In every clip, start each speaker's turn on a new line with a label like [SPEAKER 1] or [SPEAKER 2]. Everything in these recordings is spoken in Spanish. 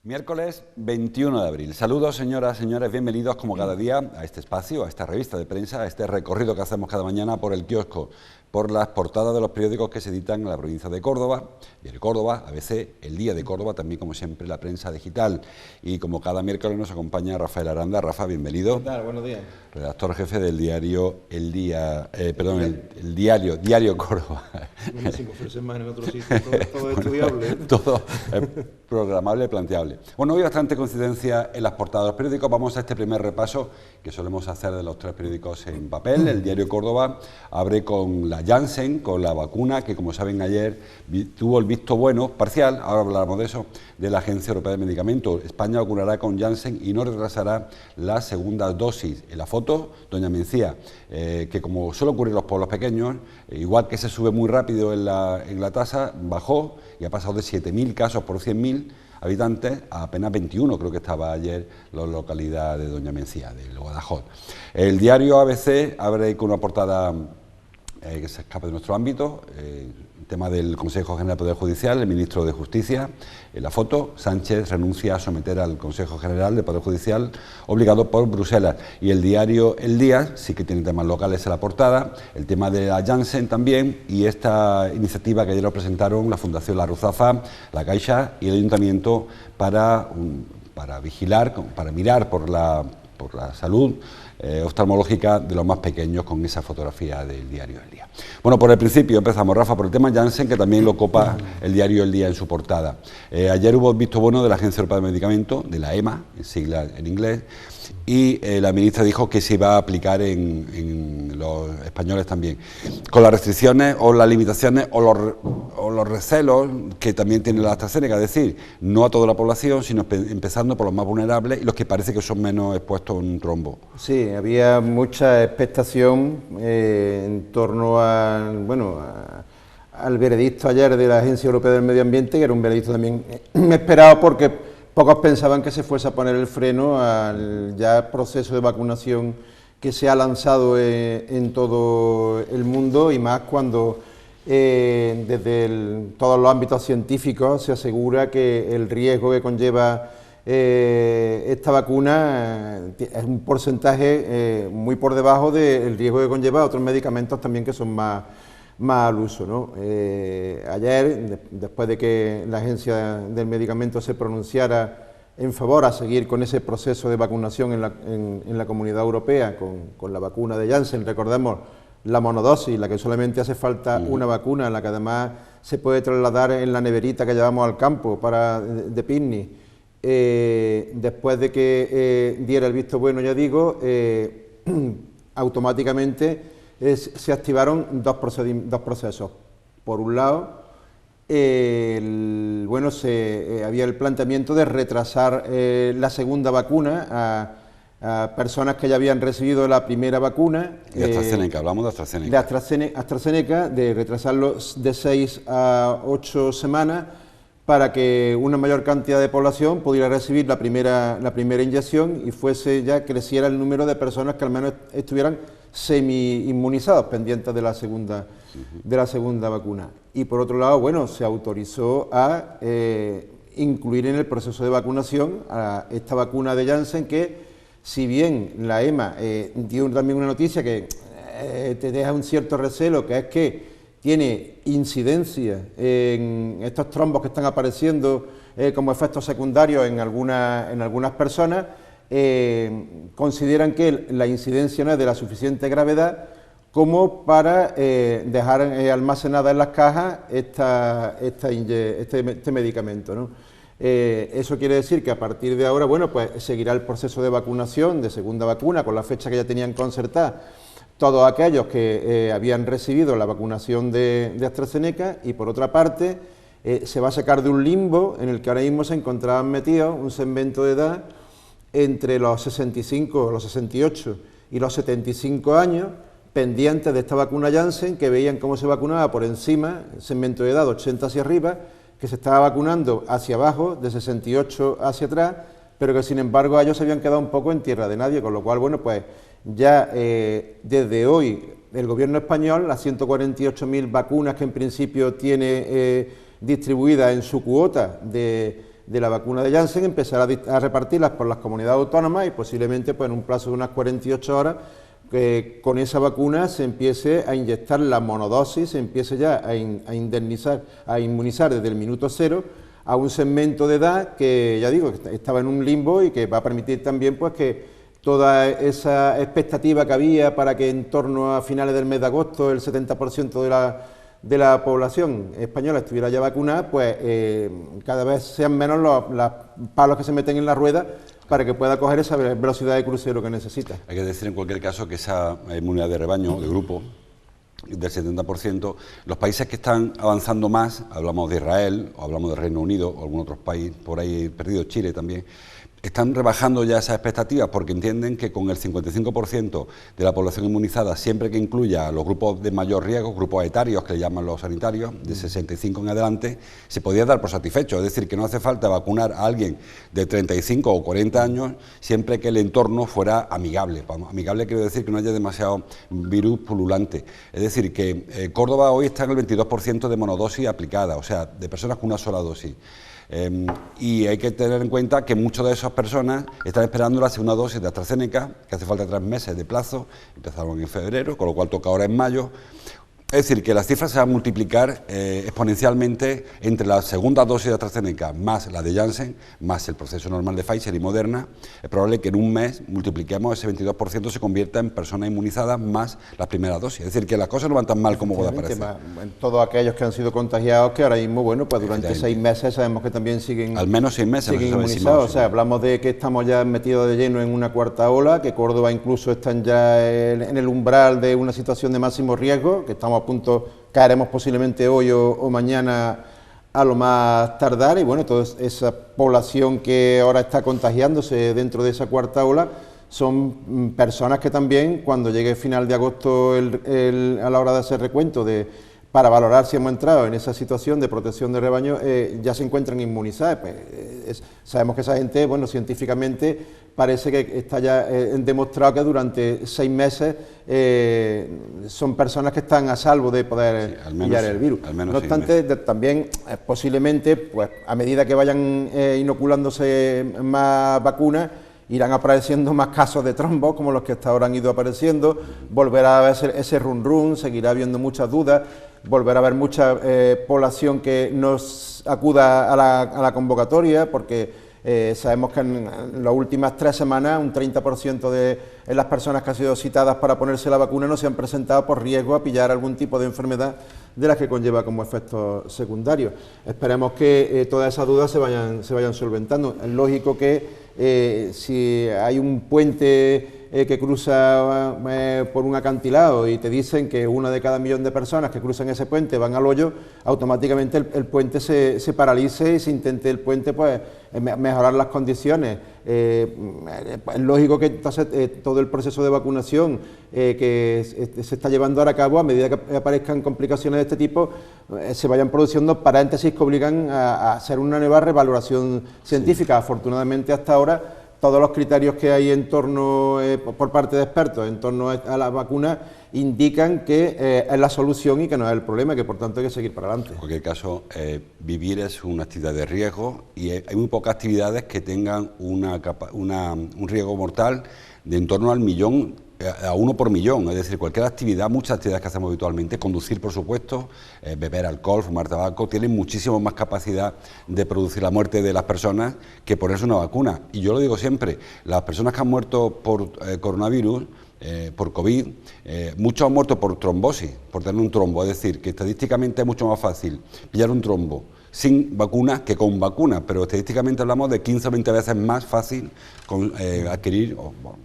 [SPEAKER 1] Miércoles 21 de abril. Saludos, señoras, señores, bienvenidos como cada día a este espacio, a esta revista de prensa, a este recorrido que hacemos cada mañana por el kiosco, por las portadas de los periódicos que se editan en la provincia de Córdoba, Diario Córdoba, ABC, El Día de Córdoba, también como siempre la prensa digital. Y como cada miércoles nos acompaña Rafael Aranda. Rafa, bienvenido.
[SPEAKER 2] ¿Qué tal? Buenos días.
[SPEAKER 1] Redactor jefe del diario el Diario Córdoba.
[SPEAKER 2] No sé cómo ofrecer más en otro sitio, todo es estudiable.
[SPEAKER 1] Todo es programable y planteable. Bueno, hoy hay bastante coincidencia en las portadas de los periódicos. Vamos a este primer repaso que solemos hacer de los tres periódicos en papel. El Diario Córdoba abre con la Janssen, con la vacuna que, como saben, ayer tuvo el visto bueno, parcial, ahora hablaremos de eso, de la Agencia Europea de Medicamentos. España vacunará con Janssen y no retrasará la segunda dosis. En la foto, doña Mencía, que como suele ocurrir en los pueblos pequeños, igual que se sube muy rápido en la tasa, bajó y ha pasado de 7.000 casos por 100.000 habitantes a apenas 21, creo que estaba ayer la localidad de doña Mencía, de Guadalajara. El diario ABC abre con una portada que se escapa de nuestro ámbito, el tema del Consejo General del Poder Judicial, el ministro de Justicia, en la foto, Sánchez renuncia a someter al Consejo General del Poder Judicial, obligado por Bruselas. Y el diario El Día, sí que tiene temas locales en la portada, el tema de la Janssen también, y esta iniciativa que ayer lo presentaron la Fundación La Ruzafa, la Caixa y el Ayuntamiento para vigilar, para mirar por la salud oftalmológica de los más pequeños, con esa fotografía del diario El Día. Bueno, por el principio empezamos, Rafa, por el tema Janssen, que también lo copa el diario El Día en su portada. Ayer hubo visto bueno de la Agencia Europea de Medicamentos, de la EMA, en sigla en inglés, y la ministra dijo que se iba a aplicar en los españoles también, con las restricciones o las limitaciones o los recelos que también tiene la AstraZeneca, es decir, no a toda la población, sino empezando por los más vulnerables y los que parece que son menos expuestos a un trombo.
[SPEAKER 2] Sí, había mucha expectación en torno al veredicto ayer de la Agencia Europea del Medio Ambiente, que era un veredicto también esperado porque pocos pensaban que se fuese a poner el freno al ya proceso de vacunación que se ha lanzado en todo el mundo, y más cuando desde todos los ámbitos científicos se asegura que el riesgo que conlleva esta vacuna es un porcentaje muy por debajo del riesgo que conlleva otros medicamentos también que son más al uso, ¿no? Ayer, después de que la Agencia del Medicamento se pronunciara en favor a seguir con ese proceso de vacunación en la Comunidad Europea con la vacuna de Janssen, recordemos la monodosis, la que solamente hace falta una vacuna, la que además se puede trasladar en la neverita que llevamos al campo de picnic. Después de que diera el visto bueno, ya digo, automáticamente se activaron dos procesos. Por un lado, había el planteamiento de retrasar la segunda vacuna a personas que ya habían recibido la primera vacuna.
[SPEAKER 1] De AstraZeneca, hablamos de AstraZeneca.
[SPEAKER 2] De AstraZeneca, de retrasarlo de 6 a 8 semanas para que una mayor cantidad de población pudiera recibir la primera inyección y creciera el número de personas que al menos estuvieran semi-inmunizados, pendientes de la segunda vacuna. Y por otro lado, se autorizó a incluir en el proceso de vacunación a esta vacuna de Janssen, que si bien la EMA dio también una noticia que te deja un cierto recelo, que es que tiene incidencia en estos trombos que están apareciendo como efectos secundarios en algunas personas, consideran que la incidencia no es de la suficiente gravedad como para dejar almacenada en las cajas este medicamento, ¿no? Eso quiere decir que a partir de ahora, seguirá el proceso de vacunación, de segunda vacuna, con la fecha que ya tenían concertada todos aquellos que habían recibido la vacunación de AstraZeneca, y por otra parte, se va a sacar de un limbo en el que ahora mismo se encontraban metidos un segmento de edad entre los 65, los 68 y los 75 años, pendientes de esta vacuna Janssen, que veían cómo se vacunaba por encima, segmento de edad 80 hacia arriba, que se estaba vacunando hacia abajo, de 68 hacia atrás, pero que sin embargo ellos se habían quedado un poco en tierra de nadie, con lo cual, bueno, pues ya desde hoy el gobierno español, las 148.000 vacunas que en principio tiene distribuidas en su cuota de la vacuna de Janssen, empezará a repartirlas por las comunidades autónomas y posiblemente pues en un plazo de unas 48 horas con esa vacuna se empiece a inyectar la monodosis, se empiece ya a inmunizar desde el minuto cero a un segmento de edad que, ya digo, estaba en un limbo y que va a permitir también pues que toda esa expectativa que había para que en torno a finales del mes de agosto el 70% de la población española estuviera ya vacunada, pues cada vez sean menos los palos que se meten en la rueda para que pueda coger esa velocidad de crucero que necesita.
[SPEAKER 1] Hay que decir en cualquier caso que esa inmunidad de rebaño, de grupo, del 70%, los países que están avanzando más, hablamos de Israel, o hablamos de Reino Unido, o algún otro país por ahí perdido, Chile también, están rebajando ya esas expectativas porque entienden que con el 55% de la población inmunizada, siempre que incluya a los grupos de mayor riesgo, grupos etarios que le llaman los sanitarios, de 65 en adelante, se podía dar por satisfecho. Es decir, que no hace falta vacunar a alguien de 35 o 40 años siempre que el entorno fuera amigable. Amigable quiero decir que no haya demasiado virus pululante. Es decir, que Córdoba hoy está en el 22% de monodosis aplicada, o sea, de personas con una sola dosis. Y hay que tener en cuenta que muchas de esas personas están esperando la segunda dosis de AstraZeneca, que hace falta 3 meses de plazo, empezaron en febrero, con lo cual toca ahora en mayo. Es decir, que las cifras se van a multiplicar exponencialmente entre la segunda dosis de AstraZeneca más la de Janssen, más el proceso normal de Pfizer y Moderna. Es probable que en un mes multipliquemos ese 22%, se convierta en personas inmunizadas más las primeras dosis. Es decir, que las cosas no van tan mal como pueda parecer.
[SPEAKER 2] Todos aquellos que han sido contagiados, que ahora mismo, bueno, pues durante 6 meses sabemos que también siguen...
[SPEAKER 1] Al menos 6 meses.
[SPEAKER 2] Siguen inmunizados. O sea, hablamos de que estamos ya metidos de lleno en una cuarta ola, que Córdoba incluso están ya en el umbral de una situación de máximo riesgo, que estamos a punto, caeremos posiblemente hoy o mañana a lo más tardar, y bueno, toda esa población que ahora está contagiándose dentro de esa cuarta ola son personas que también cuando llegue final de agosto a la hora de hacer recuento para valorar si hemos entrado en esa situación de protección de rebaño, ya se encuentran inmunizadas. Sabemos que esa gente, bueno, científicamente parece que está ya demostrado que durante 6 meses son personas que están a salvo de poder pillar el virus. No obstante, también posiblemente, pues a medida que vayan inoculándose más vacunas, irán apareciendo más casos de trombos, como los que hasta ahora han ido apareciendo, volverá a haber ese run, seguirá habiendo muchas dudas, volverá a haber mucha población que nos acuda a la convocatoria, porque sabemos que en las últimas 3 semanas un 30% de las personas que han sido citadas para ponerse la vacuna no se han presentado por riesgo a pillar algún tipo de enfermedad de las que conlleva como efectos secundarios. Esperemos que todas esas dudas se vayan solventando. Es lógico que si hay un puente que cruza por un acantilado y te dicen que 1 de cada 1.000.000 de personas que cruzan ese puente van al hoyo, automáticamente el puente se paralice y se intente el puente pues mejorar las condiciones. Es lógico que entonces todo el proceso de vacunación que se está llevando ahora a cabo, a medida que aparezcan complicaciones de este tipo, se vayan produciendo paréntesis que obligan a hacer una nueva revaloración científica. Sí. Afortunadamente hasta ahora todos los criterios que hay en torno, por parte de expertos, en torno a la vacuna, indican que es la solución y que no es el problema, que por tanto hay que seguir para adelante.
[SPEAKER 1] En cualquier caso, vivir es una actividad de riesgo y hay muy pocas actividades que tengan un riesgo mortal de en torno al 1.000.000, a 1 por 1.000.000, es decir, cualquier actividad, muchas actividades que hacemos habitualmente, conducir por supuesto, beber alcohol, fumar tabaco, tienen muchísimo más capacidad de producir la muerte de las personas que ponerse una vacuna. Y yo lo digo siempre, las personas que han muerto por coronavirus, por COVID, muchos han muerto por trombosis, por tener un trombo, es decir, que estadísticamente es mucho más fácil pillar un trombo sin vacuna que con vacuna, pero estadísticamente hablamos de 15 o 20 veces más fácil adquirir,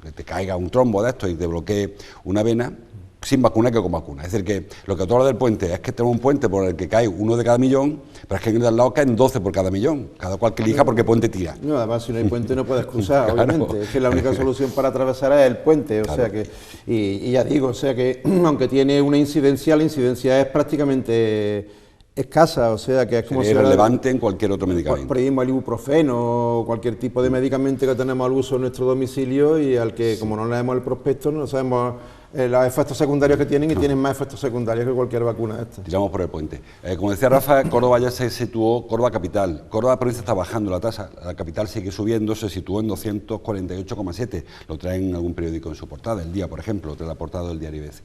[SPEAKER 1] que te caiga un trombo de esto y te bloquee una vena, sin vacuna que con vacuna. Es decir, que lo que tú hablas del puente es que tenemos un puente por el que cae uno de cada millón, pero es que en el de al lado caen 12 por cada millón, cada cual que elija por qué puente tira.
[SPEAKER 2] No, además si no hay puente no puedes cruzar, claro. Obviamente, es que la única solución para atravesar es el puente, o claro. Sea que, y ya digo, o sea que aunque tiene una incidencia, la incidencia es prácticamente escasa, o sea que es como
[SPEAKER 1] si irrelevante en cualquier otro medicamento.
[SPEAKER 2] Por ejemplo, el ibuprofeno o cualquier tipo de medicamento que tenemos al uso en nuestro domicilio y al que, como no leemos el prospecto, no sabemos los efectos secundarios que tienen y tienen más efectos secundarios que cualquier vacuna esta.
[SPEAKER 1] Tiramos por el puente. Como decía Rafa, Córdoba ya se situó, Córdoba capital. Córdoba provincia está bajando la tasa, la capital sigue subiendo, se situó en 248,7. Lo trae en algún periódico en su portada, El Día, por ejemplo, trae la portada del diario IBC.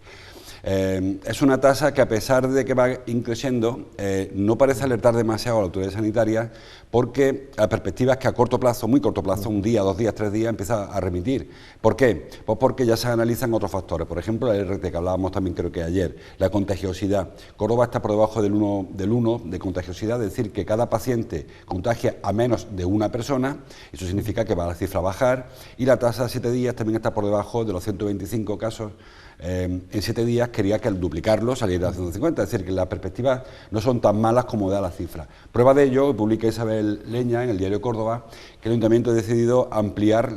[SPEAKER 1] Es una tasa que, a pesar de que va increciendo, no parece alertar demasiado a la autoridad sanitaria, porque la perspectiva es que a corto plazo, muy corto plazo, un día, 2 días, 3 días, empieza a remitir. ¿Por qué? Pues porque ya se analizan otros factores, por ejemplo, el RT, que hablábamos también creo que ayer, la contagiosidad. Córdoba está por debajo del 1 de contagiosidad, es decir, que cada paciente contagia a menos de una persona, eso significa que va a la cifra a bajar, y la tasa de 7 días también está por debajo de los 125 casos. En 7 días quería que al duplicarlo saliera a 150, es decir, que las perspectivas no son tan malas como da la cifra. Prueba de ello, publica Isabel Leña en el diario Córdoba, que el Ayuntamiento ha decidido ampliar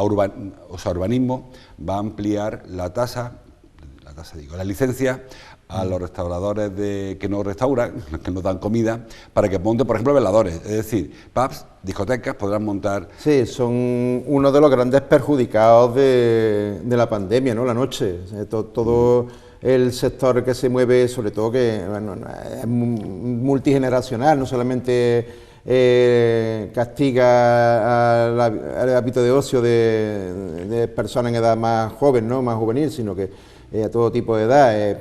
[SPEAKER 1] urbanismo va a ampliar la licencia a los restauradores que nos restauran, que nos dan comida, para que monten, por ejemplo, veladores. Es decir, pubs, discotecas podrán montar...
[SPEAKER 2] Sí, son uno de los grandes perjudicados de la pandemia, ¿no? La noche. Todo el sector que se mueve, sobre todo que bueno, es multigeneracional, no solamente castiga al hábito de ocio de personas en edad más joven, ¿no? Más juvenil, sino que a todo tipo de edad,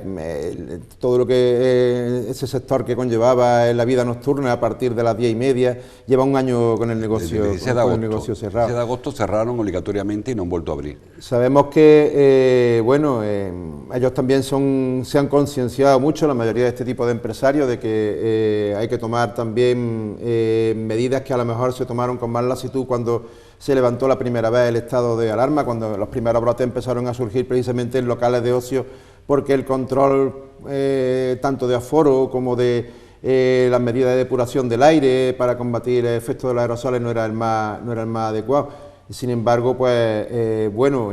[SPEAKER 2] todo lo que ese sector que conllevaba en la vida nocturna a partir de las 10:30, lleva un año con el negocio, cerrado.
[SPEAKER 1] El 16 de agosto cerraron obligatoriamente y no han vuelto a abrir.
[SPEAKER 2] Sabemos que, ellos también se han concienciado mucho, la mayoría de este tipo de empresarios, de que hay que tomar también medidas que a lo mejor se tomaron con más lasitud cuando se levantó la primera vez el estado de alarma, cuando los primeros brotes empezaron a surgir precisamente en locales de ocio, porque el control tanto de aforo como de las medidas de depuración del aire para combatir el efecto de los aerosoles no era el más adecuado. Sin embargo, pues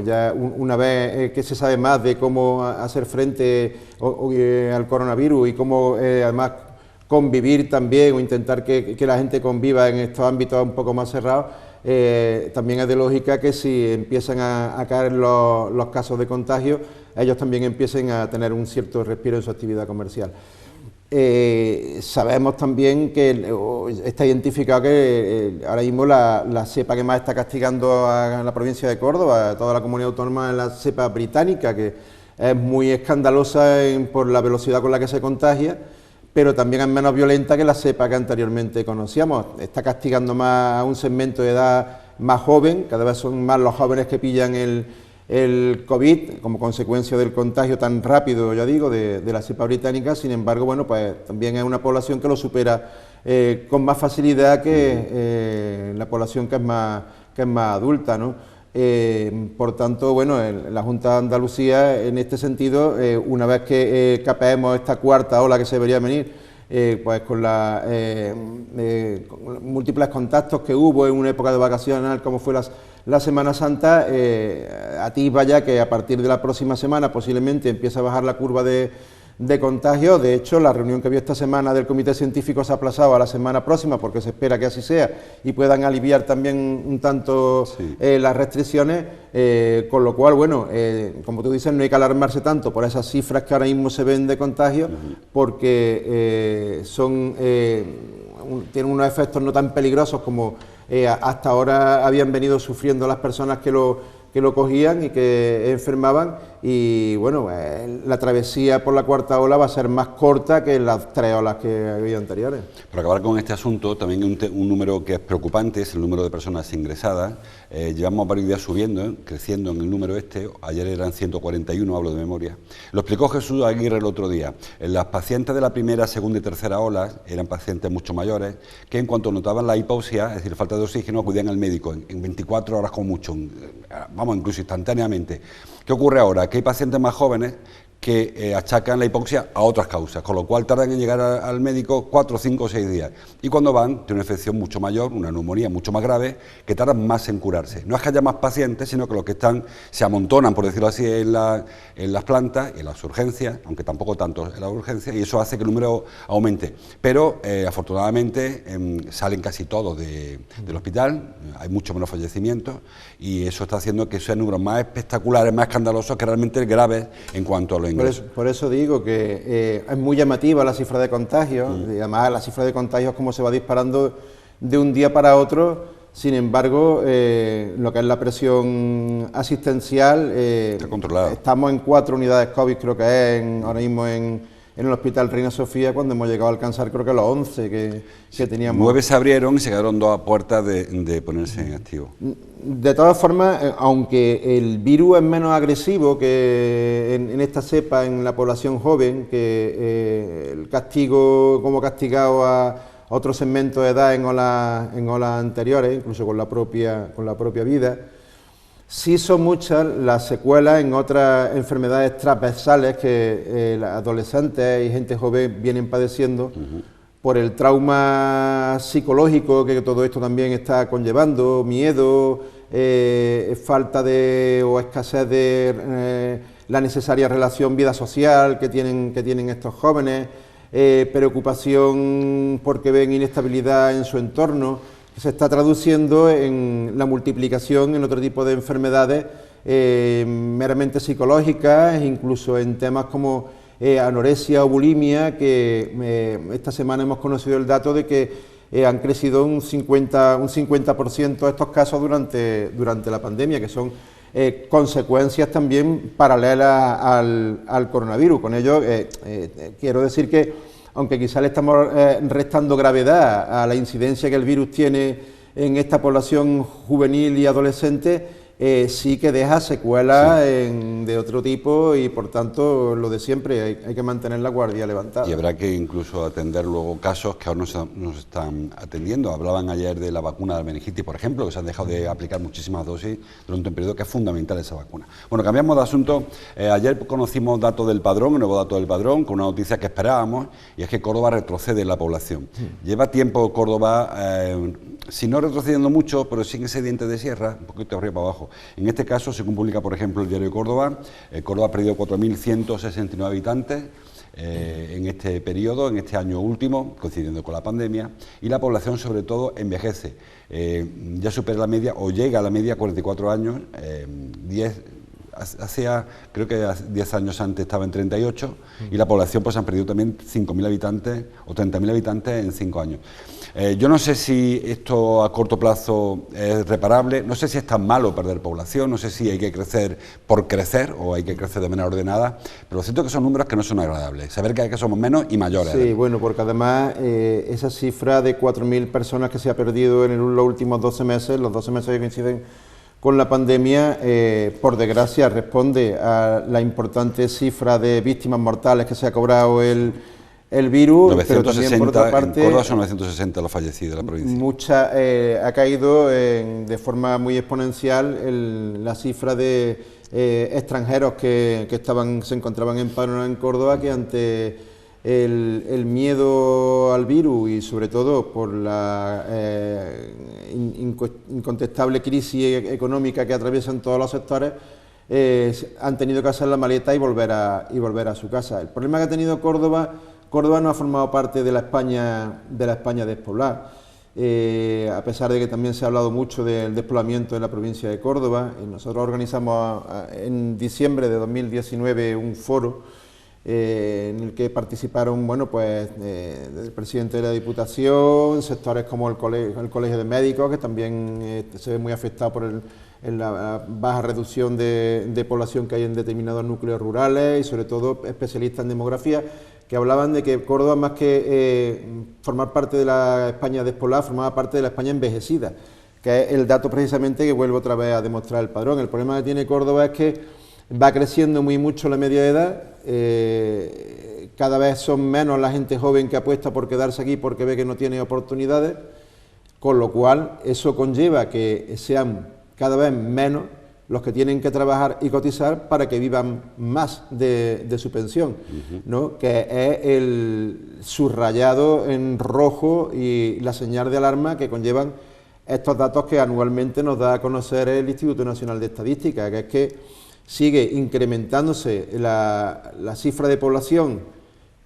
[SPEAKER 2] ya una vez que se sabe más de cómo hacer frente al coronavirus y cómo además convivir también o intentar que la gente conviva en estos ámbitos un poco más cerrados, también es de lógica que si empiezan a caer los casos de contagio, ellos también empiecen a tener un cierto respiro en su actividad comercial. Sabemos también que está identificado que ahora mismo la cepa que más está castigando a la provincia de Córdoba, a toda la comunidad autónoma, es la cepa británica, que es muy escandalosa por la velocidad con la que se contagia, pero también es menos violenta que la cepa que anteriormente conocíamos. Está castigando más a un segmento de edad más joven, cada vez son más los jóvenes que pillan el COVID como consecuencia del contagio tan rápido, ya digo, de la cepa británica. Sin embargo, bueno, pues también es una población que lo supera con más facilidad que la población que es más adulta, ¿no? Por tanto, bueno, la Junta de Andalucía, en este sentido, una vez que capeemos esta cuarta ola que se debería venir, pues con los múltiples contactos que hubo en una época de vacacional como fue la Semana Santa, atisba ya que a partir de la próxima semana posiblemente empiece a bajar la curva de contagio. De hecho, la reunión que había esta semana del Comité Científico se ha aplazado a la semana próxima porque se espera que así sea y puedan aliviar también un tanto las restricciones, con lo cual, bueno, como tú dices, no hay que alarmarse tanto por esas cifras que ahora mismo se ven de contagio, porque tienen unos efectos no tan peligrosos como hasta ahora habían venido sufriendo las personas que lo cogían y que enfermaban, y bueno, la travesía por la cuarta ola va a ser más corta que las 3 olas que había anteriores.
[SPEAKER 1] Para acabar con este asunto, también un número que es preocupante es el número de personas ingresadas. Llevamos varios días subiendo, creciendo en el número este. Ayer eran 141, hablo de memoria. Lo explicó Jesús Aguirre el otro día. Las pacientes de la primera, segunda y tercera ola eran pacientes mucho mayores, que en cuanto notaban la hipoxia, es decir, falta de oxígeno, acudían al médico en 24 horas como mucho, vamos, incluso instantáneamente. ¿Qué ocurre ahora? Que hay pacientes más jóvenes que achacan la hipoxia a otras causas, con lo cual tardan en llegar al médico 4, 5 o 6 días. Y cuando van, tienen una infección mucho mayor, una neumonía mucho más grave, que tardan más en curarse. No es que haya más pacientes, sino que los que están se amontonan, por decirlo así, en las plantas, en las urgencias, aunque tampoco tanto en las urgencias, y eso hace que el número aumente. Pero, afortunadamente, salen casi todos del hospital, hay mucho menos fallecimientos, y eso está haciendo que sean números más espectaculares, más escandalosos, que realmente graves en cuanto a los ingresos.
[SPEAKER 2] Por eso digo que es muy llamativa la cifra de contagios, y además la cifra de contagios como se va disparando de un día para otro. Sin embargo, lo que es la presión asistencial,
[SPEAKER 1] está controlada.
[SPEAKER 2] Estamos en 4 unidades COVID, creo que es ahora mismo en el Hospital Reina Sofía, cuando hemos llegado a alcanzar creo que los 11 que teníamos.
[SPEAKER 1] 9 se abrieron y se quedaron 2 a puerta de ponerse en activo.
[SPEAKER 2] De todas formas, aunque el virus es menos agresivo que en esta cepa en la población joven, que el castigo como castigado a otros segmentos de edad en olas anteriores, incluso con la propia vida, sí son muchas las secuelas en otras enfermedades transversales que adolescentes y gente joven vienen padeciendo por el trauma psicológico que todo esto también está conllevando, miedo, falta de o escasez de la necesaria relación vida social que tienen estos jóvenes, preocupación porque ven inestabilidad en su entorno, que se está traduciendo en la multiplicación en otro tipo de enfermedades meramente psicológicas, incluso en temas como anorexia o bulimia, que esta semana hemos conocido el dato de que han crecido un 50% estos casos durante la pandemia, que son consecuencias también paralelas al coronavirus. Con ello, quiero decir que, aunque quizá le estamos restando gravedad a la incidencia que el virus tiene en esta población juvenil y adolescente, sí que deja secuelas de otro tipo y, por tanto, lo de siempre, hay que mantener la guardia levantada.
[SPEAKER 1] Y habrá que incluso atender luego casos que aún no se están atendiendo. Hablaban ayer de la vacuna de la meningitis, por ejemplo, que se han dejado de aplicar muchísimas dosis durante un periodo que es fundamental esa vacuna. Bueno, cambiamos de asunto. Ayer conocimos datos del Padrón, un nuevo dato del Padrón, con una noticia que esperábamos, y es que Córdoba retrocede en la población. Lleva tiempo Córdoba, si no retrocediendo mucho, pero sin ese diente de sierra, un poquito arriba para abajo. En este caso, según publica, por ejemplo, el diario Córdoba, Córdoba ha perdido 4.169 habitantes en este periodo, en este año último, coincidiendo con la pandemia, y la población, sobre todo, envejece. Ya supera la media, o llega a la media, 44 años, creo que 10 años antes estaba en 38, y la población pues han perdido también 5.000 habitantes o 30.000 habitantes en 5 años. Yo no sé si esto a corto plazo es reparable, no sé si es tan malo perder población, no sé si hay que crecer por crecer o hay que crecer de manera ordenada, pero lo cierto es que son números que no son agradables, saber que somos menos y mayores.
[SPEAKER 2] Sí, bueno, porque además esa cifra de 4.000 personas que se ha perdido en los últimos 12 meses, los 12 meses que coinciden con la pandemia, por desgracia responde a la importante cifra de víctimas mortales que se ha cobrado el virus,
[SPEAKER 1] 960,
[SPEAKER 2] pero también, por otra parte,
[SPEAKER 1] en Córdoba son 960 los fallecidos de la provincia.
[SPEAKER 2] Ha caído de forma muy exponencial la cifra de extranjeros que se encontraban empadronados en Córdoba, que ante el miedo al virus y sobre todo por la incontestable crisis económica que atraviesan todos los sectores, han tenido que hacer la maleta y volver a su casa. El problema que ha tenido Córdoba no ha formado parte de la España despoblada. A pesar de que también se ha hablado mucho del despoblamiento de la provincia de Córdoba, nosotros organizamos en diciembre de 2019 un foro en el que participaron, el presidente de la Diputación, sectores como el Colegio de Médicos, que también se ve muy afectado por la baja reducción de población que hay en determinados núcleos rurales, y sobre todo especialistas en demografía, que hablaban de que Córdoba, más que formar parte de la España despoblada, formaba parte de la España envejecida, que es el dato precisamente que vuelve otra vez a demostrar el Padrón. El problema que tiene Córdoba es que va creciendo muy mucho la media de edad, cada vez son menos la gente joven que apuesta por quedarse aquí porque ve que no tiene oportunidades, con lo cual eso conlleva que sean cada vez menos los que tienen que trabajar y cotizar para que vivan más de su pensión, ¿no? Que es el subrayado en rojo y la señal de alarma que conllevan estos datos que anualmente nos da a conocer el Instituto Nacional de Estadística, que es que sigue incrementándose la cifra de población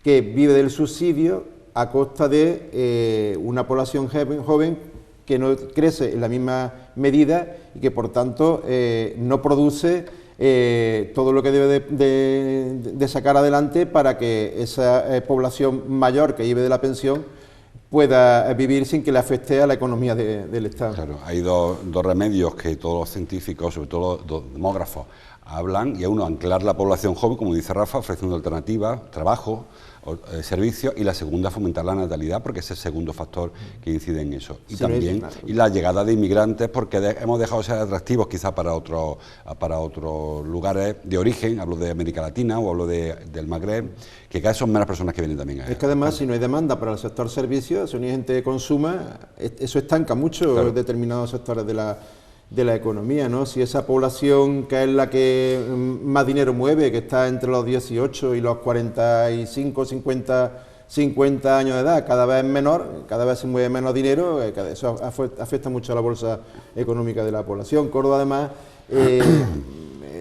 [SPEAKER 2] que vive del subsidio a costa de una población joven que no crece en la misma medida y que por tanto no produce todo lo que debe de sacar adelante para que esa población mayor que vive de la pensión pueda vivir sin que le afecte a la economía del Estado.
[SPEAKER 1] Claro, hay dos remedios que todos los científicos, sobre todo los demógrafos, hablan, y es uno, anclar la población joven, como dice Rafa, ofreciendo alternativas, trabajo, servicios, y la segunda, fomentar la natalidad, porque es el segundo factor que incide en eso. Y sí, también y la llegada de inmigrantes, porque hemos dejado de ser atractivos quizás para otros lugares de origen, hablo de América Latina o hablo del Magreb, que cada vez son menos personas que vienen también a...
[SPEAKER 2] Es que además, si no hay demanda para el sector servicios, si no hay gente que consuma, eso estanca mucho, claro, determinados sectores de la economía, ¿no? Si esa población que es la que más dinero mueve, que está entre los 18 y los 45, 50 años de edad, cada vez menor, cada vez se mueve menos dinero, eso afecta mucho a la bolsa económica de la población. Córdoba, además,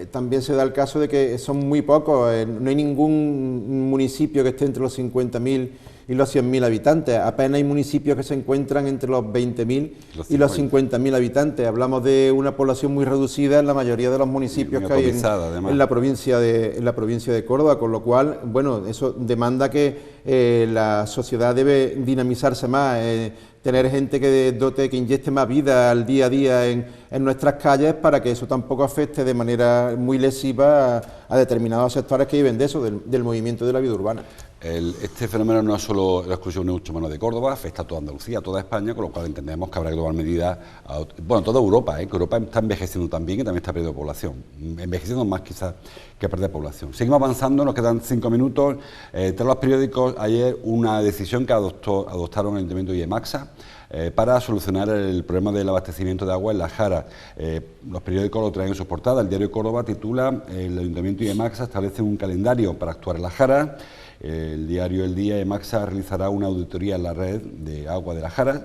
[SPEAKER 2] también se da el caso de que son muy pocos, no hay ningún municipio que esté entre los 50.000 y los 100.000 habitantes, apenas hay municipios que se encuentran entre los 20.000 y los 50.000 habitantes. Hablamos de una población muy reducida en la mayoría de los municipios que hay en la provincia de Córdoba, con lo cual, bueno, eso demanda que la sociedad debe dinamizarse más, tener gente que inyecte más vida al día a día en nuestras calles, para que eso tampoco afecte de manera muy lesiva a determinados sectores que viven de eso, del movimiento de la vida urbana.
[SPEAKER 1] Este fenómeno no es solo la exclusión ni mucho menos de Córdoba, afecta a toda Andalucía, a toda España, con lo cual entendemos que habrá que tomar medidas, bueno, toda Europa, que Europa está envejeciendo también y también está perdiendo población, envejeciendo más quizás que perder población. Seguimos avanzando, nos quedan 5 minutos. Tras los periódicos, ayer una decisión que adoptaron el Ayuntamiento y EMAXA para solucionar el problema del abastecimiento de agua en las Jaras. Los periódicos lo traen en sus portadas. El diario Córdoba titula: el Ayuntamiento y EMAXA establecen un calendario para actuar en las Jaras. El diario El Día, EMAXA realizará una auditoría en la red de agua de las Jaras,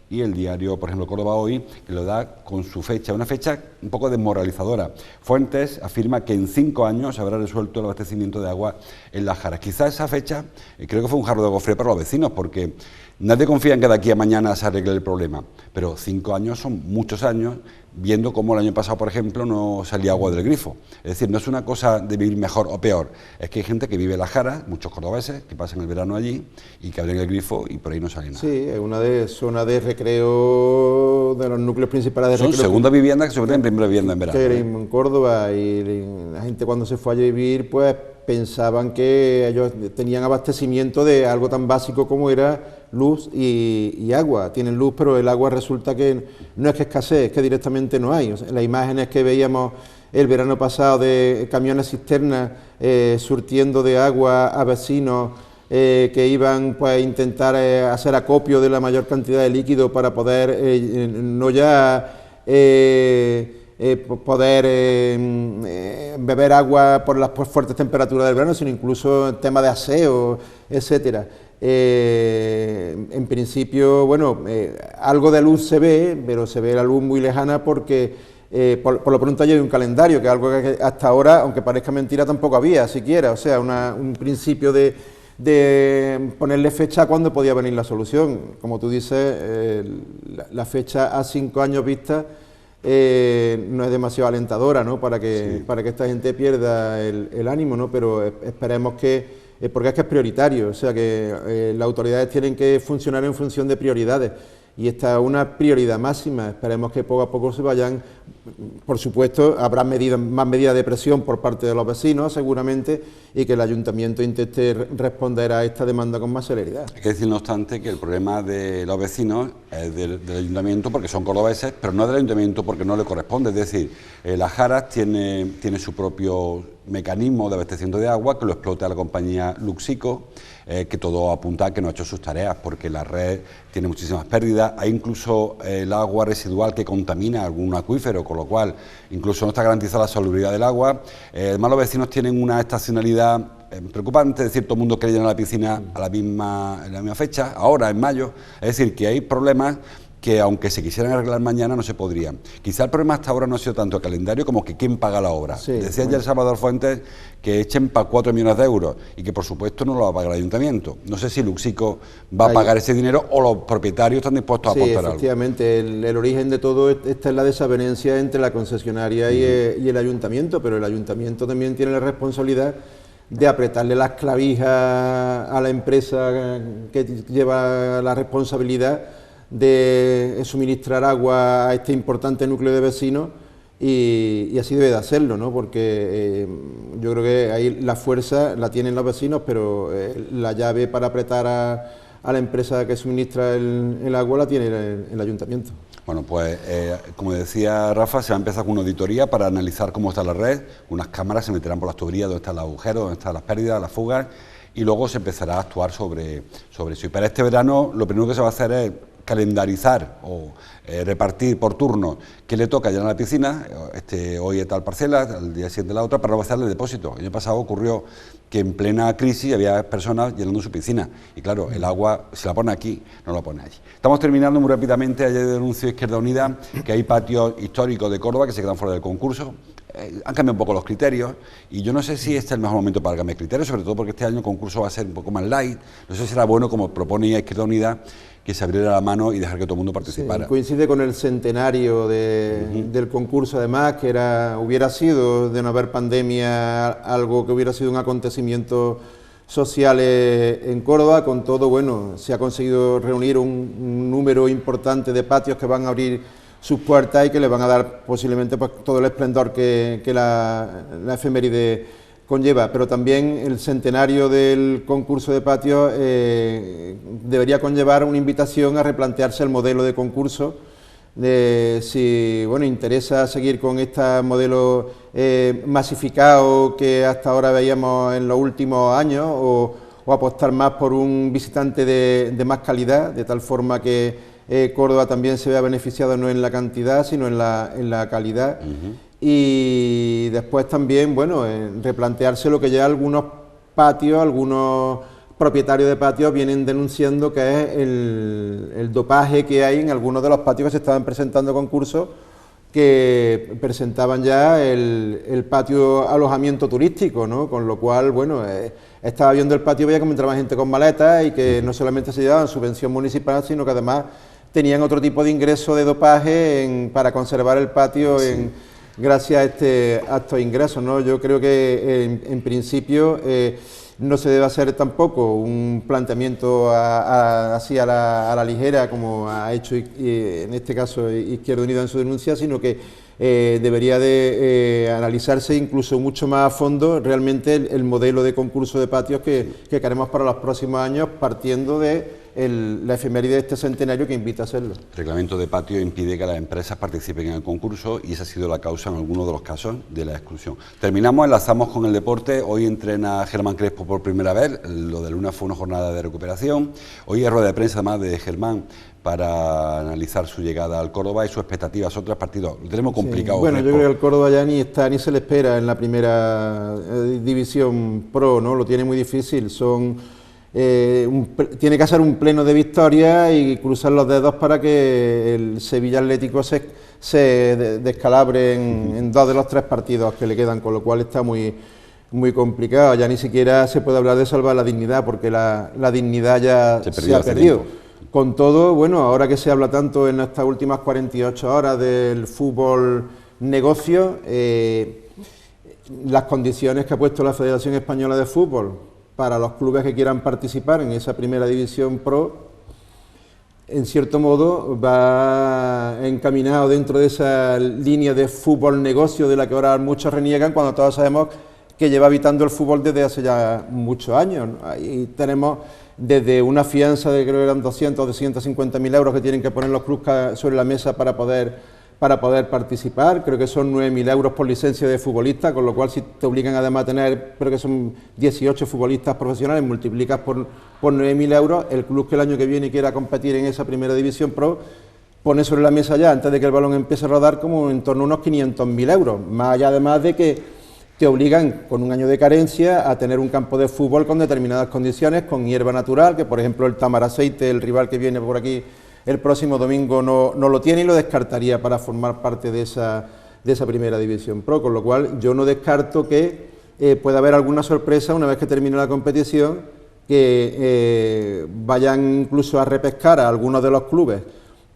[SPEAKER 1] y el diario, por ejemplo, Córdoba Hoy, que lo da con su fecha, una fecha un poco desmoralizadora. Fuentes afirma que en 5 años se habrá resuelto el abastecimiento de agua en las Jaras. Quizás esa fecha, creo que fue un jarro de gofre para los vecinos, porque nadie confía en que de aquí a mañana se arregle el problema, pero 5 años son muchos años, viendo cómo el año pasado, por ejemplo, no salía agua del grifo. Es decir, no es una cosa de vivir mejor o peor, es que hay gente que vive en las Jaras, muchos cordobeses, que pasan el verano allí y que abren el grifo y por ahí no sale nada.
[SPEAKER 2] Sí, es una zona de recreo, de los núcleos principales de recreo.
[SPEAKER 1] Son segunda vivienda que se convierte en primera vivienda en verano.
[SPEAKER 2] Que en Córdoba, y la gente cuando se fue a vivir, pues pensaban que ellos tenían abastecimiento de algo tan básico como era luz y agua. Tienen luz, pero el agua resulta que no es que escasee, es que directamente no hay. O sea, las imágenes que veíamos el verano pasado de camiones cisternas surtiendo de agua a vecinos que iban, pues, a intentar hacer acopio de la mayor cantidad de líquido para poder no ya poder beber agua por las fuertes temperaturas del verano, sino incluso en tema de aseo, etcétera. En principio, bueno, algo de luz se ve, pero se ve la luz muy lejana porque por lo pronto hay un calendario, que es algo que hasta ahora, aunque parezca mentira, tampoco había siquiera, o sea, un principio de ponerle fecha a cuándo podía venir la solución. Como tú dices, la fecha a 5 años vista no es demasiado alentadora, ¿no? Para que esta gente pierda el ánimo, ¿no? Pero esperemos que, porque es que es prioritario, o sea que las autoridades tienen que funcionar en función de prioridades, y esta es una prioridad máxima. Esperemos que poco a poco se vayan, por supuesto, habrá más medidas de presión por parte de los vecinos, seguramente, y que el ayuntamiento intente responder a esta demanda con más celeridad.
[SPEAKER 1] Hay que decir, no obstante, que el problema de los vecinos es del ayuntamiento porque son cordobeses, pero no del ayuntamiento porque no le corresponde. Es decir, las Jaras tiene su propio mecanismo de abastecimiento de agua, que lo explota la compañía Luxico, que todo apunta a que no ha hecho sus tareas, porque la red tiene muchísimas pérdidas. Hay incluso el agua residual que contamina algún acuífero dinero, con lo cual incluso no está garantizada la salubridad del agua. Además, los vecinos tienen una estacionalidad preocupante, es decir, todo el mundo quiere llenar la piscina en la misma fecha, ahora en mayo, es decir, que hay problemas que aunque se quisieran arreglar mañana no se podrían. Quizá el problema hasta ahora no ha sido tanto el calendario como que quién paga la obra.
[SPEAKER 2] Sí,
[SPEAKER 1] decía ya el Salvador Fuentes que echen para 4 millones de euros y que por supuesto no lo va a pagar el ayuntamiento. No sé si Luxico va a pagar ese dinero o los propietarios están dispuestos a aportar algo.
[SPEAKER 2] Efectivamente, el origen de todo está en la desavenencia entre la concesionaria y el ayuntamiento, pero el ayuntamiento también tiene la responsabilidad de apretarle las clavijas a la empresa que lleva la responsabilidad de suministrar agua a este importante núcleo de vecinos y así debe de hacerlo, ¿no? Porque yo creo que ahí la fuerza la tienen los vecinos, pero la llave para apretar a la empresa que suministra el agua la tiene el ayuntamiento.
[SPEAKER 1] Bueno, pues como decía Rafa, se va a empezar con una auditoría para analizar cómo está la red, unas cámaras se meterán por las tuberías, dónde están los agujeros, dónde están las pérdidas, las fugas, y luego se empezará a actuar sobre eso. Y para este verano lo primero que se va a hacer es calendarizar o repartir por turno qué le toca llenar la piscina, hoy es tal parcela, al día siguiente la otra, para no hacerle depósito. El año pasado ocurrió que en plena crisis había personas llenando su piscina y claro, el agua se la pone aquí, no la pone allí. Estamos terminando muy rápidamente. Ayer denunció Izquierda Unida que hay patios históricos de Córdoba que se quedan fuera del concurso. Han cambiado un poco los criterios y yo no sé si este es el mejor momento para cambiar criterios, sobre todo porque este año el concurso va a ser un poco más light. No sé si será bueno, como proponía Izquierda Unida, que se abriera la mano y dejar que todo el mundo participara.
[SPEAKER 2] Sí, coincide con el centenario del concurso, además, que hubiera sido, de no haber pandemia, algo que hubiera sido un acontecimiento social en Córdoba. Con todo, bueno, se ha conseguido reunir un número importante de patios que van a abrir sus puertas y que le van a dar posiblemente pues, todo el esplendor que la efeméride conlleva, pero también el centenario del concurso de patios debería conllevar una invitación a replantearse el modelo de concurso, de si interesa seguir con este modelo masificado que hasta ahora veíamos en los últimos años o apostar más por un visitante de más calidad, de tal forma que Córdoba también se vea beneficiado no en la cantidad sino en la calidad. Y después también, replantearse lo que ya algunos patios, algunos propietarios de patios vienen denunciando, que es el dopaje que hay en algunos de los patios que se estaban presentando concursos, que presentaban ya el patio alojamiento turístico, ¿no? Con lo cual, estaba viendo el patio, veía como entraba gente con maletas y que no solamente se llevaban subvención municipal, sino que además tenían otro tipo de ingreso de dopaje para conservar el patio gracias a estos ingresos, ¿no? Yo creo que en principio no se debe hacer tampoco un planteamiento así a la ligera, como ha hecho en este caso Izquierda Unida en su denuncia, sino que debería de analizarse incluso mucho más a fondo realmente el modelo de concurso de patios que queremos para los próximos años, partiendo de la efeméride de este centenario que invita a hacerlo.
[SPEAKER 1] El reglamento de patio impide que las empresas participen en el concurso y esa ha sido la causa en algunos de los casos de la exclusión. Terminamos, enlazamos con el deporte. Hoy entrena Germán Crespo por primera vez. Lo de lunes fue una jornada de recuperación. Hoy es rueda de prensa además de Germán para analizar su llegada al Córdoba y sus expectativas. Otros partidos lo tenemos complicado.
[SPEAKER 2] Yo creo que el Córdoba ya ni se le espera en la primera división pro, ¿no? Lo tiene muy difícil. Tiene que hacer un pleno de victoria y cruzar los dedos para que el Sevilla Atlético se descalabre en 2 de los 3 partidos que le quedan, con lo cual está muy complicado. Ya ni siquiera se puede hablar de salvar la dignidad, porque la dignidad ya se ha perdido. Con todo, ahora que se habla tanto en estas últimas 48 horas del fútbol negocio, las condiciones que ha puesto la Federación Española de Fútbol para los clubes que quieran participar en esa primera división pro, en cierto modo va encaminado dentro de esa línea de fútbol negocio de la que ahora muchos reniegan, cuando todos sabemos que lleva habitando el fútbol desde hace ya muchos años, ¿no? Ahí tenemos desde una fianza de, creo que eran 200 o 250.000 euros que tienen que poner los clubes sobre la mesa para poder participar. Creo que son 9.000 euros por licencia de futbolista, con lo cual si te obligan además a tener, creo que son 18 futbolistas profesionales, multiplicas por 9.000 euros, el club que el año que viene quiera competir en esa primera división pro pone sobre la mesa ya, antes de que el balón empiece a rodar, como en torno a unos 500.000 euros, más allá además de que te obligan con un año de carencia a tener un campo de fútbol con determinadas condiciones, con hierba natural, que por ejemplo el Tamaraceite, el rival que viene por aquí el próximo domingo, no lo tiene y lo descartaría para formar parte de esa primera división pro, con lo cual yo no descarto que pueda haber alguna sorpresa una vez que termine la competición, que vayan incluso a repescar a algunos de los clubes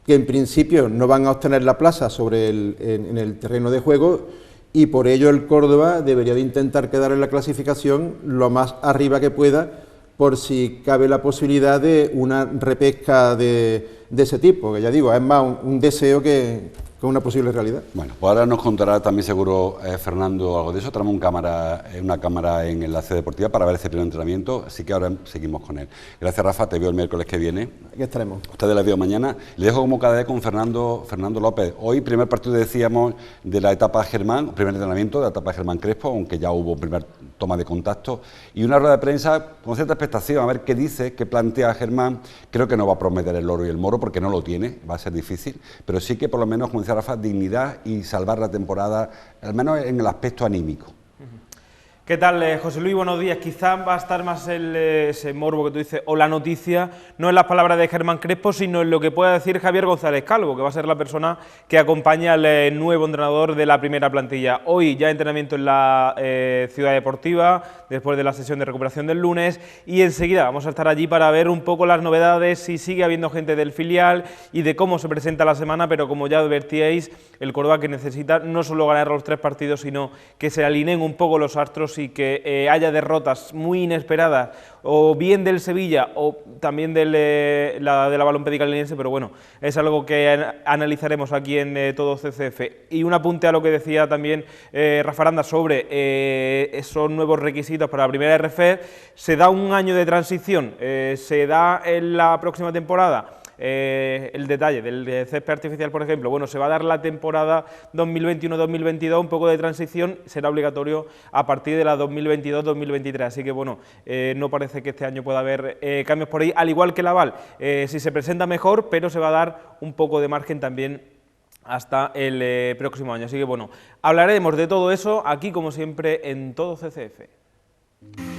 [SPEAKER 2] que en principio no van a obtener la plaza en el terreno de juego, y por ello el Córdoba debería de intentar quedar en la clasificación lo más arriba que pueda, por si cabe la posibilidad de una repesca de ese tipo, que ya digo, es más un deseo que una posible realidad.
[SPEAKER 1] Bueno, pues ahora nos contará también seguro Fernando algo de eso. Tenemos una cámara en Enlace Deportiva para ver ese primer entrenamiento, así que ahora seguimos con él. Gracias, Rafa, te veo el miércoles que viene.
[SPEAKER 2] Aquí estaremos.
[SPEAKER 1] Ustedes les veo mañana. Le dejo como cada vez con Fernando López. Hoy, primer partido, decíamos, de la etapa Germán, primer entrenamiento de la etapa Germán Crespo, aunque ya hubo primer toma de contacto, y una rueda de prensa con cierta expectación, a ver qué dice, qué plantea Germán. Creo que no va a prometer el oro y el moro, porque no lo tiene, va a ser difícil, pero sí que por lo menos, como decía Rafa, dignidad y salvar la temporada, al menos en el aspecto anímico.
[SPEAKER 3] ¿Qué tal, José Luis? Buenos días. Quizá va a estar más ese morbo que tú dices, o la noticia, no en las palabras de Germán Crespo, sino en lo que pueda decir Javier González Calvo, que va a ser la persona que acompaña al nuevo entrenador de la primera plantilla. Hoy ya entrenamiento en la Ciudad Deportiva, después de la sesión de recuperación del lunes, y enseguida vamos a estar allí para ver un poco las novedades, si sigue habiendo gente del filial y de cómo se presenta la semana, pero como ya advertíais, el Córdoba que necesita no solo ganar los 3 partidos, sino que se alineen un poco los astros y que haya derrotas muy inesperadas, o bien del Sevilla o también de la Balompédica Linense, pero bueno, es algo que analizaremos aquí en Todo CCF. Y un apunte a lo que decía también Rafa Aranda sobre esos nuevos requisitos para la primera RF. Se da un año de transición, se da en la próxima temporada. El detalle del césped artificial, por ejemplo, bueno, se va a dar la temporada 2021-2022, un poco de transición, será obligatorio a partir de la 2022-2023, así que bueno, no parece que este año pueda haber cambios por ahí, al igual que la Val, si se presenta mejor, pero se va a dar un poco de margen también hasta el próximo año, así que bueno, hablaremos de todo eso aquí como siempre en Todo CCF.